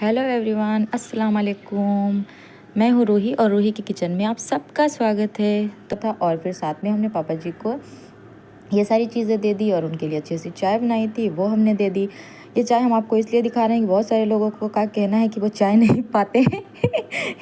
Hello everyone, अस्सलाम वालेकुम। मैं हूँ रूही और रूही की किचन में आप सबका स्वागत है। तो था और फिर साथ में हमने पापा जी को ये सारी चीज़ें दे दी और उनके लिए अच्छी सी चाय बनाई थी, वो हमने दे दी। ये चाय हम आपको इसलिए दिखा रहे हैं कि बहुत सारे लोगों को का कहना है कि वो चाय नहीं पाते हैं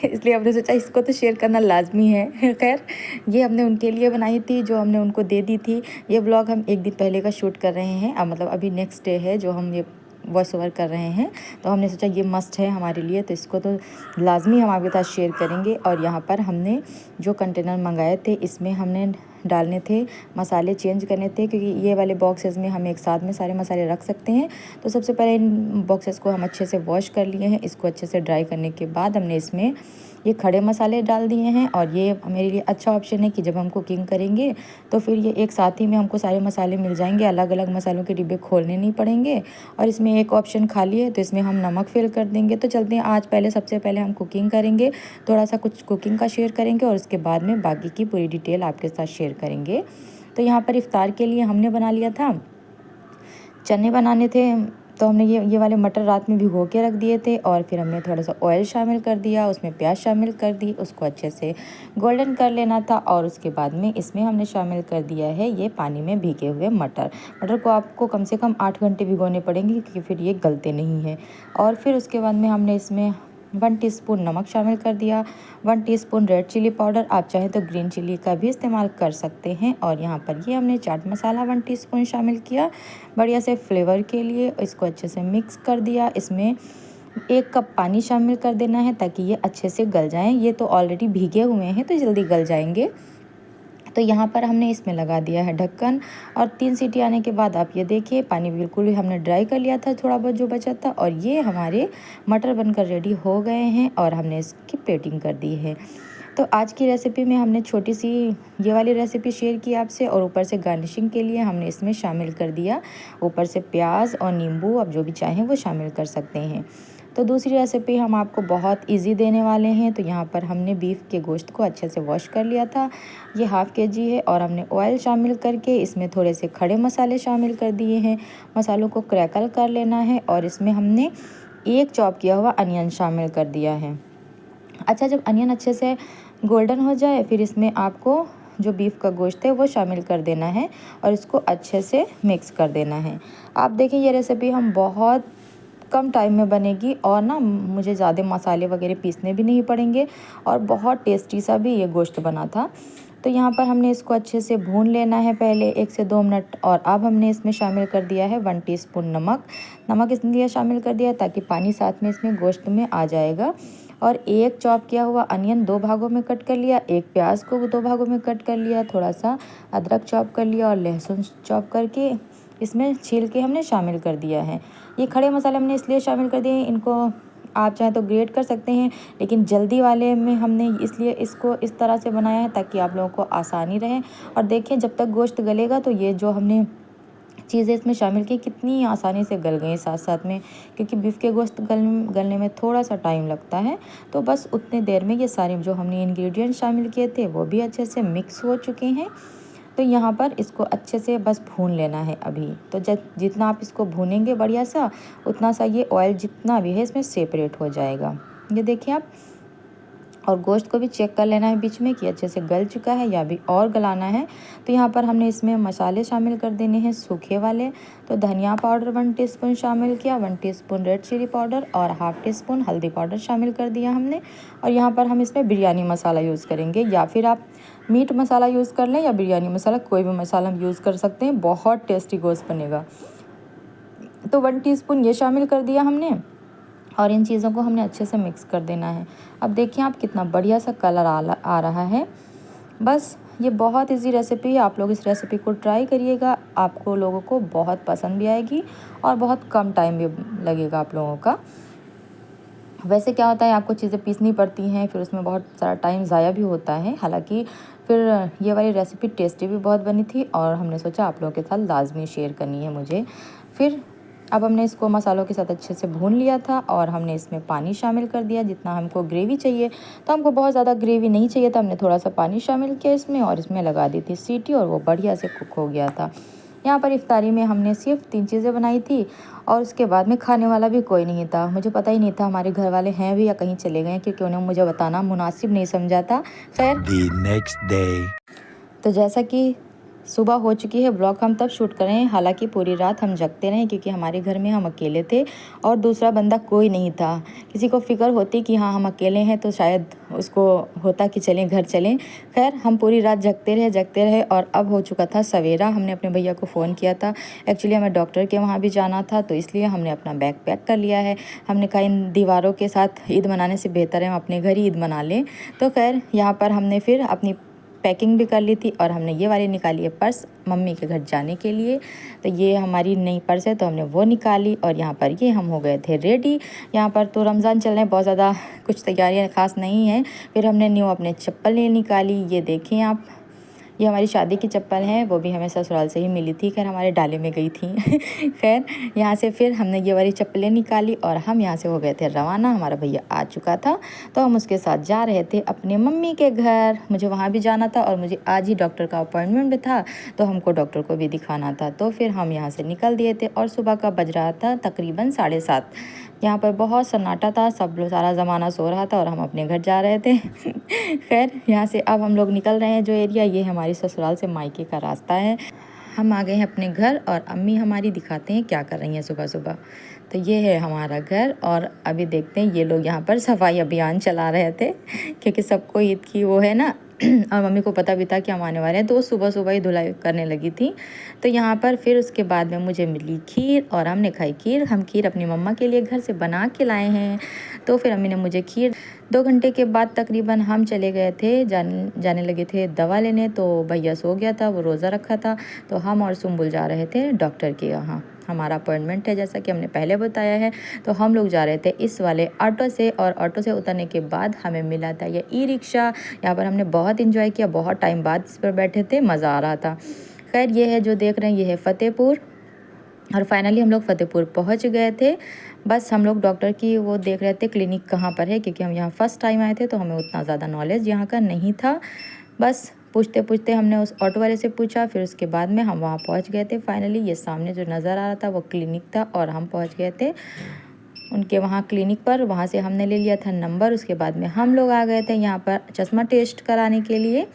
इसलिए हमने सोचा इसको तो शेयर करना लाजमी है। खैर, ये हमने उनके लिए बनाई थी जो हमने उनको दे दी थी। ये ब्लॉग हम एक दिन पहले का शूट कर रहे हैं, मतलब अभी नेक्स्ट डे है जो हम ये वॉइस ओवर कर रहे हैं। तो हमने सोचा ये मस्ट है हमारे लिए, तो इसको तो लाजमी हम आपके साथ शेयर करेंगे। और यहाँ पर हमने जो कंटेनर मंगाए थे इसमें हमने डालने थे, मसाले चेंज करने थे, क्योंकि ये वाले बॉक्सेस में हम एक साथ में सारे मसाले रख सकते हैं। तो सबसे पहले इन बॉक्सेस को हम अच्छे से वॉश कर लिए हैं। इसको अच्छे से ड्राई करने के बाद हमने इसमें ये खड़े मसाले डाल दिए हैं। और ये मेरे लिए अच्छा ऑप्शन है कि जब हम कुकिंग करेंगे तो फिर ये एक साथ ही में हमको सारे मसाले मिल जाएंगे, अलग अलग मसालों के डिब्बे खोलने नहीं पड़ेंगे। और इसमें एक ऑप्शन खाली है तो इसमें हम नमक फिल कर देंगे। तो चलते हैं, आज सबसे पहले हम कुकिंग करेंगे, थोड़ा सा कुछ कुकिंग का शेयर करेंगे और उसके बाद में बाकी की पूरी डिटेल आपके साथ शेयर करेंगे। तो यहाँ पर इफ्तार के लिए हमने बना लिया था, चने बनाने थे। तो हमने ये वाले मटर रात में भिगो के रख दिए थे और फिर हमने थोड़ा सा ऑयल शामिल कर दिया, उसमें प्याज शामिल कर दी, उसको अच्छे से गोल्डन कर लेना था। और उसके बाद में इसमें हमने शामिल कर दिया है ये पानी में भीगे हुए मटर को आपको कम से कम 8 घंटे भिगोने पड़ेंगे, क्योंकि फिर ये गलते नहीं हैं। और फिर उसके बाद में हमने इसमें 1 टीस्पून नमक शामिल कर दिया, 1 टीस्पून रेड चिली पाउडर, आप चाहें तो ग्रीन चिली का भी इस्तेमाल कर सकते हैं। और यहाँ पर ये हमने चाट मसाला 1 टीस्पून शामिल किया बढ़िया से फ्लेवर के लिए। इसको अच्छे से मिक्स कर दिया। इसमें 1 कप पानी शामिल कर देना है ताकि ये अच्छे से गल जाएं। ये तो ऑलरेडी भीगे हुए हैं तो जल्दी गल जाएंगे। तो यहाँ पर हमने इसमें लगा दिया है ढक्कन और 3 सीटी आने के बाद आप ये देखिए पानी बिल्कुल ही हमने ड्राई कर लिया था, थोड़ा बहुत जो बचा था। और ये हमारे मटर बनकर रेडी हो गए हैं और हमने इसकी प्लेटिंग कर दी है। तो आज की रेसिपी में हमने छोटी सी ये वाली रेसिपी शेयर की आपसे, और ऊपर से गार्निशिंग के लिए हमने इसमें शामिल कर दिया ऊपर से प्याज और नींबू, आप जो भी चाहें वो शामिल कर सकते हैं। तो दूसरी रेसिपी हम आपको बहुत इजी देने वाले हैं। तो यहाँ पर हमने बीफ के गोश्त को अच्छे से वॉश कर लिया था, ये ½ kg है। और हमने ऑयल शामिल करके इसमें थोड़े से खड़े मसाले शामिल कर दिए हैं, मसालों को क्रैकल कर लेना है। और इसमें हमने 1 चॉप किया हुआ अनियन शामिल कर दिया है। अच्छा, जब अनियन अच्छे से गोल्डन हो जाए फिर इसमें आपको जो बीफ का गोश्त है वो शामिल कर देना है और इसको अच्छे से मिक्स कर देना है। आप देखें ये रेसिपी हम बहुत कम टाइम में बनेगी और ना मुझे ज़्यादा मसाले वगैरह पीसने भी नहीं पड़ेंगे और बहुत टेस्टी सा भी ये गोश्त बना था। तो यहाँ पर हमने इसको अच्छे से भून लेना है पहले 1 से 2 मिनट। और अब हमने इसमें शामिल कर दिया है 1 टीस्पून नमक इसलिए शामिल कर दिया ताकि पानी साथ में इसमें गोश्त में आ जाएगा। और 1 चॉप किया हुआ अनियन 2 भागों में कट कर लिया, 1 प्याज को 2 भागों में कट कर लिया, थोड़ा सा अदरक चॉप कर लिया और लहसुन चॉप करके इसमें छील के हमने शामिल कर दिया है। ये खड़े मसाले हमने इसलिए शामिल कर दिए हैं, इनको आप चाहें तो ग्रेट कर सकते हैं, लेकिन जल्दी वाले में हमने इसलिए इसको इस तरह से बनाया है ताकि आप लोगों को आसानी रहे। और देखें जब तक गोश्त गलेगा तो ये जो हमने चीज़ें इसमें शामिल की कितनी आसानी से गल गई साथ साथ में, क्योंकि बीफ के गोश्त गलने में थोड़ा सा टाइम लगता है। तो बस उतने देर में ये सारे जो हमने इंग्रेडिएंट शामिल किए थे वो भी अच्छे से मिक्स हो चुके हैं। तो यहाँ पर इसको अच्छे से बस भून लेना है अभी। तो जितना आप इसको भूनेंगे बढ़िया सा, उतना सा ये ऑयल जितना भी है इसमें सेपरेट हो जाएगा। ये देखिए आप, और गोश्त को भी चेक कर लेना है बीच में कि अच्छे से गल चुका है या भी और गलाना है। तो यहाँ पर हमने इसमें मसाले शामिल कर देने हैं सूखे वाले। तो धनिया पाउडर 1 टीस्पून शामिल किया, 1 टीस्पून रेड चिली पाउडर और ½ टीस्पून हल्दी पाउडर शामिल कर दिया हमने। और यहाँ पर हम इसमें बिरयानी मसाला यूज़ करेंगे, या फिर आप मीट मसाला यूज़ कर लें या बिरयानी मसाला, कोई भी मसाला हम यूज़ कर सकते हैं, बहुत टेस्टी गोश्त बनेगा। तो 1 टीस्पून ये शामिल कर दिया हमने और इन चीज़ों को हमने अच्छे से मिक्स कर देना है। अब देखिए आप कितना बढ़िया सा कलर आ रहा है। बस ये बहुत इजी रेसिपी है, आप लोग इस रेसिपी को ट्राई करिएगा, आपको लोगों को बहुत पसंद भी आएगी और बहुत कम टाइम भी लगेगा आप लोगों का। वैसे क्या होता है, आपको चीज़ें पीसनी पड़ती हैं, फिर उसमें बहुत सारा टाइम ज़ाया भी होता है। हालांकि फिर ये वाली रेसिपी टेस्टी भी बहुत बनी थी और हमने सोचा आप लोगों के साथ लाजमी शेयर करनी है मुझे। फिर अब हमने इसको मसालों के साथ अच्छे से भून लिया था और हमने इसमें पानी शामिल कर दिया जितना हमको ग्रेवी चाहिए। तो हमको बहुत ज़्यादा ग्रेवी नहीं चाहिए था, हमने थोड़ा सा पानी शामिल किया इसमें और इसमें लगा दी थी सीटी और वो बढ़िया से कुक हो गया था। यहाँ पर इफ्तारी में हमने सिर्फ 3 चीज़ें बनाई थी और उसके बाद में खाने वाला भी कोई नहीं था। मुझे पता ही नहीं था हमारे घर वाले हैं भी या कहीं चले गए हैं, क्योंकि उन्हें मुझे बताना मुनासिब नहीं समझा था। खैर नेक्स्ट डे तो जैसा कि सुबह हो चुकी है, ब्लॉग हम तब शूट कर रहे हैं। हालांकि पूरी रात हम जगते रहे, क्योंकि हमारे घर में हम अकेले थे और दूसरा बंदा कोई नहीं था। किसी को फ़िक्र होती कि हाँ हम अकेले हैं तो शायद उसको होता कि चलें घर चलें। खैर हम पूरी रात जगते रहे और अब हो चुका था सवेरा। हमने अपने भैया को फ़ोन किया था। एक्चुअली हमें डॉक्टर के वहाँ भी जाना था, तो इसलिए हमने अपना बैग पैक कर लिया है। हमने कहा इन दीवारों के साथ ईद मनाने से बेहतर है हम अपने घर ही ईद मना लें। तो खैर यहाँ पर हमने फिर अपनी पैकिंग भी कर ली थी और हमने ये वाली निकाली है पर्स मम्मी के घर जाने के लिए। तो ये हमारी नई पर्स है, तो हमने वो निकाली और यहाँ पर ये हम हो गए थे रेडी। यहाँ पर तो रमज़ान चल रहे हैं, बहुत ज़्यादा कुछ तैयारियाँ ख़ास नहीं है। फिर हमने न्यू अपने चप्पलें निकाली, ये देखें आप, ये हमारी शादी की चप्पल है, वो भी हमें ससुराल से ही मिली थी। खैर हमारे डाले में गई थी। खैर यहाँ से फिर हमने ये वाली चप्पलें निकाली और हम यहाँ से हो गए थे रवाना। हमारा भैया आ चुका था, तो हम उसके साथ जा रहे थे अपने मम्मी के घर। मुझे वहाँ भी जाना था और मुझे आज ही डॉक्टर का अपॉइंटमेंट भी था, तो हमको डॉक्टर को भी दिखाना था। तो फिर हम यहाँ से निकल दिए थे और सुबह का बज रहा था तकरीबन 7:30। यहाँ पर बहुत सन्नाटा था, सब लोग सारा ज़माना सो रहा था और हम अपने घर जा रहे थे। खैर यहाँ से अब हम लोग निकल रहे हैं। जो एरिया ये हमारी ससुराल से मायके का रास्ता है। हम आ गए हैं अपने घर और अम्मी हमारी दिखाते हैं क्या कर रही हैं सुबह सुबह। तो ये है हमारा घर और अभी देखते हैं ये लोग यहाँ पर सफाई अभियान चला रहे थे, क्योंकि सबको ईद की वो है ना। और मम्मी को पता भी था कि हम आने वाले हैं, तो सुबह सुबह ही धुलाई करने लगी थी। तो यहाँ पर फिर उसके बाद में मुझे मिली खीर और हमने खाई खीर। हम खीर अपनी मम्मा के लिए घर से बना के लाए हैं। तो फिर अम्मी ने मुझे खीर 2 घंटे के बाद तकरीबन हम चले गए थे, जाने लगे थे दवा लेने। तो भैया सो गया था, वो रोज़ा रखा था, तो हम और सुम्बुल जा रहे थे डॉक्टर के यहाँ। हमारा अपॉइंटमेंट है जैसा कि हमने पहले बताया है। तो हम लोग जा रहे थे इस वाले ऑटो से और ऑटो से उतरने के बाद हमें मिला था ये ई रिक्शा। यहाँ पर हमने बहुत इंजॉय किया, बहुत टाइम बाद इस पर बैठे थे, मज़ा आ रहा था। खैर ये है जो देख रहे हैं ये है फ़तेहपुर और फाइनली हम लोग फ़तेहपुर पहुँच गए थे। बस हम लोग डॉक्टर की वो देख रहे थे क्लिनिक कहाँ पर है, क्योंकि हम यहाँ फ़र्स्ट टाइम आए थे तो हमें उतना ज़्यादा नॉलेज यहाँ का नहीं था। बस पूछते पूछते हमने उस ऑटो वाले से पूछा, फिर उसके बाद में हम वहाँ पहुँच गए थे। फाइनली ये सामने जो नज़र आ रहा था वो क्लिनिक था और हम पहुँच गए थे उनके वहाँ क्लिनिक पर। वहाँ से हमने ले लिया था नंबर। उसके बाद में हम लोग आ गए थे यहाँ पर चश्मा टेस्ट कराने के लिए।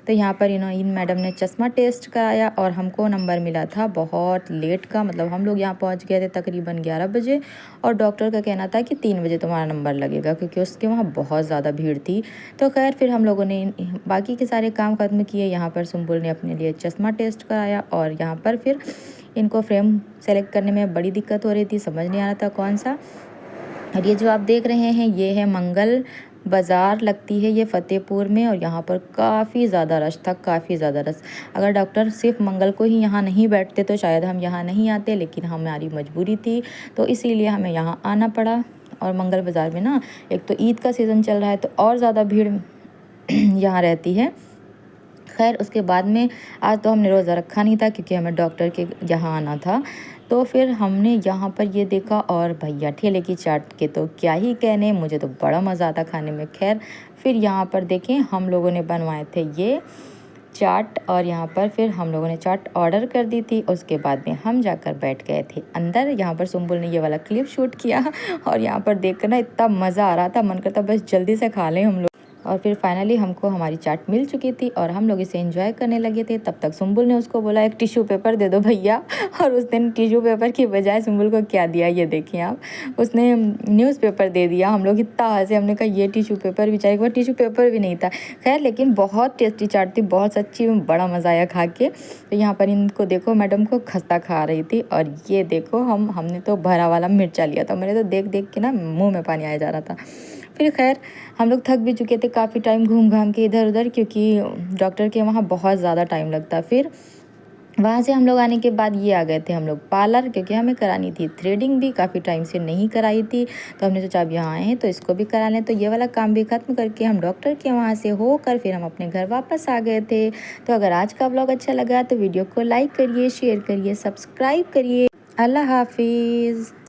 तो यहाँ पर इन मैडम ने चश्मा टेस्ट कराया और हमको नंबर मिला था बहुत लेट का। मतलब हम लोग यहाँ पहुँच गए थे तकरीबन 11 बजे और डॉक्टर का कहना था कि 3 बजे तुम्हारा नंबर लगेगा, क्योंकि उसके वहाँ बहुत ज़्यादा भीड़ थी। तो खैर फिर हम लोगों ने बाकी के सारे काम ख़त्म किए। यहाँ पर सुम्बुल ने अपने लिए चश्मा टेस्ट कराया और यहाँ पर फिर इनको फ्रेम सेलेक्ट करने में बड़ी दिक्कत हो रही थी, समझ नहीं आ रहा था कौन सा। और ये जो आप देख रहे हैं ये है मंगल बाज़ार लगती है ये फ़तेहपुर में, और यहाँ पर काफ़ी ज़्यादा रश था, काफ़ी ज़्यादा रश। अगर डॉक्टर सिर्फ मंगल को ही यहाँ नहीं बैठते तो शायद हम यहाँ नहीं आते, लेकिन हमारी मजबूरी थी तो इसीलिए हमें यहाँ आना पड़ा। और मंगल बाज़ार में ना एक तो ईद का सीज़न चल रहा है तो और ज़्यादा भीड़ यहाँ रहती है। खैर उसके बाद में आज तो हमने रोज़ा रखा नहीं था, क्योंकि हमें डॉक्टर के यहाँ आना था। तो फिर हमने यहाँ पर ये देखा और भैया ठेले की चाट के तो क्या ही कहने, मुझे तो बड़ा मज़ा आता खाने में। खैर फिर यहाँ पर देखें हम लोगों ने बनवाए थे ये चाट और यहाँ पर फिर हम लोगों ने चाट ऑर्डर कर दी थी। उसके बाद में हम जाकर बैठ गए थे अंदर। यहाँ पर सुम्बुल ने ये वाला क्लिप शूट किया और यहाँ पर देखकर ना इतना मज़ा आ रहा था, मन करता बस जल्दी से खा लें हम लोग। और फिर फाइनली हमको हमारी चाट मिल चुकी थी और हम लोग इसे एंजॉय करने लगे थे। तब तक सुम्बुल ने उसको बोला एक टिश्यू पेपर दे दो भैया, और उसने टिश्यू पेपर की बजाय सुम्बुल को क्या दिया ये देखिए आप, उसने न्यूज़पेपर दे दिया। हम लोग इतना हंसे, हमने कहा ये टिश्यू पेपर, बेचारे के पास टिश्यू पेपर भी नहीं था। खैर लेकिन बहुत टेस्टी चाट थी, बहुत सच्ची में बड़ा मज़ा आया खा के। तो यहाँ पर इनको देखो मैडम को खस्ता खा रही थी और ये देखो हमने तो भरा वाला मिर्चा लिया था। मैंने तो देख देख के ना मुँह में पानी आया जा रहा था। फिर खैर हम लोग थक भी चुके थे काफ़ी टाइम घूम घाम के इधर उधर, क्योंकि डॉक्टर के वहाँ बहुत ज़्यादा टाइम लगता। फिर वहाँ से हम लोग आने के बाद ये आ गए थे हम लोग पार्लर, क्योंकि हमें करानी थी थ्रेडिंग भी, काफ़ी टाइम से नहीं कराई थी। तो हमने सोचा अब यहाँ आए हैं तो इसको भी करा लें। तो ये वाला काम भी ख़त्म करके हम डॉक्टर के वहाँ से होकर फिर हम अपने घर वापस आ गए थे। तो अगर आज का ब्लॉग अच्छा लगा तो वीडियो को लाइक करिए, शेयर करिए, सब्सक्राइब करिए। अल्लाह हाफिज़।